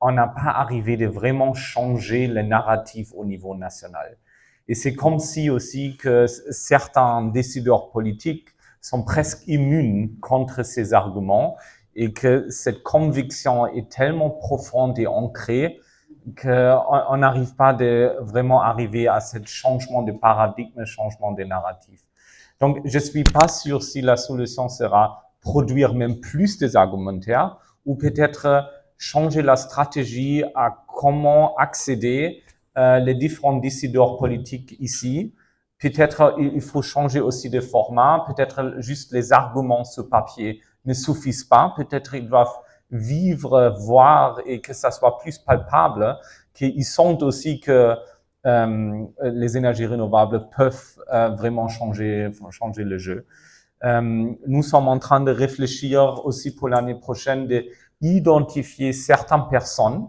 on n'a pas arrivé de vraiment changer le narratif au niveau national. Et c'est comme si aussi que certains décideurs politiques sont presque immunes contre ces arguments et que cette conviction est tellement profonde et ancrée qu'on n'arrive pas de vraiment arriver à ce changement de paradigme, changement de narratif. Donc, je suis pas sûr si la solution sera produire même plus des argumentaires ou peut-être changer la stratégie à comment accéder les différents décideurs politiques ici. Peut-être il faut changer aussi de format, peut-être juste les arguments sur papier ne suffisent pas, peut-être ils doivent vivre, voir et que ça soit plus palpable, qu'ils sentent aussi que les énergies renouvelables peuvent vraiment changer le jeu. Nous sommes en train de réfléchir aussi pour l'année prochaine d'identifier certaines personnes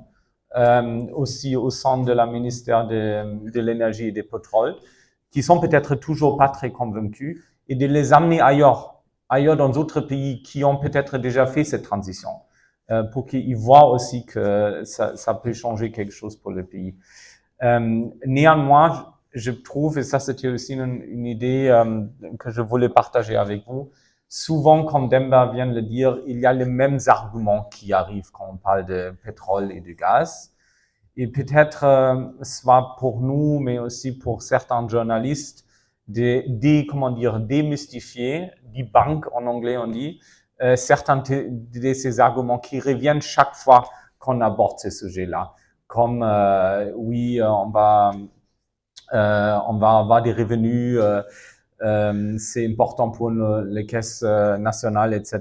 aussi au sein de la ministère de l'énergie et des pétroles qui sont peut-être toujours pas très convaincus et de les amener ailleurs dans d'autres pays qui ont peut-être déjà fait cette transition pour qu'ils voient aussi que ça peut changer quelque chose pour le pays. Néanmoins, je trouve, et ça c'était aussi une idée que je voulais partager avec vous, souvent, comme Demba vient de le dire, il y a les mêmes arguments qui arrivent quand on parle de pétrole et de gaz. Et peut-être, soit pour nous, mais aussi pour certains journalistes, démystifier, debunk en anglais on dit, certains de ces arguments qui reviennent chaque fois qu'on aborde ce sujet-là. Comme, oui, on va avoir des revenus, c'est important pour les caisses nationales, etc.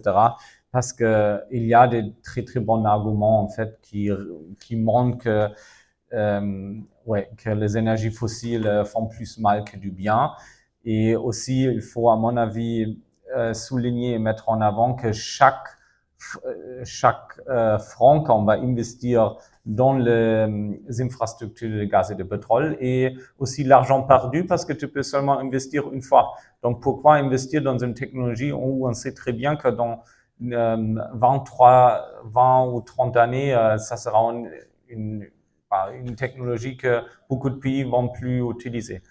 Parce que il y a des très très bons arguments en fait qui montrent que que les énergies fossiles font plus mal que du bien. Et aussi, il faut, à mon avis, souligner et mettre en avant que chaque franc qu'on va investir dans les infrastructures de gaz et de pétrole et aussi l'argent perdu parce que tu peux seulement investir une fois. Donc, pourquoi investir dans une technologie où on sait très bien que dans 20 ou 30 années, ça sera une technologie que beaucoup de pays vont plus utiliser.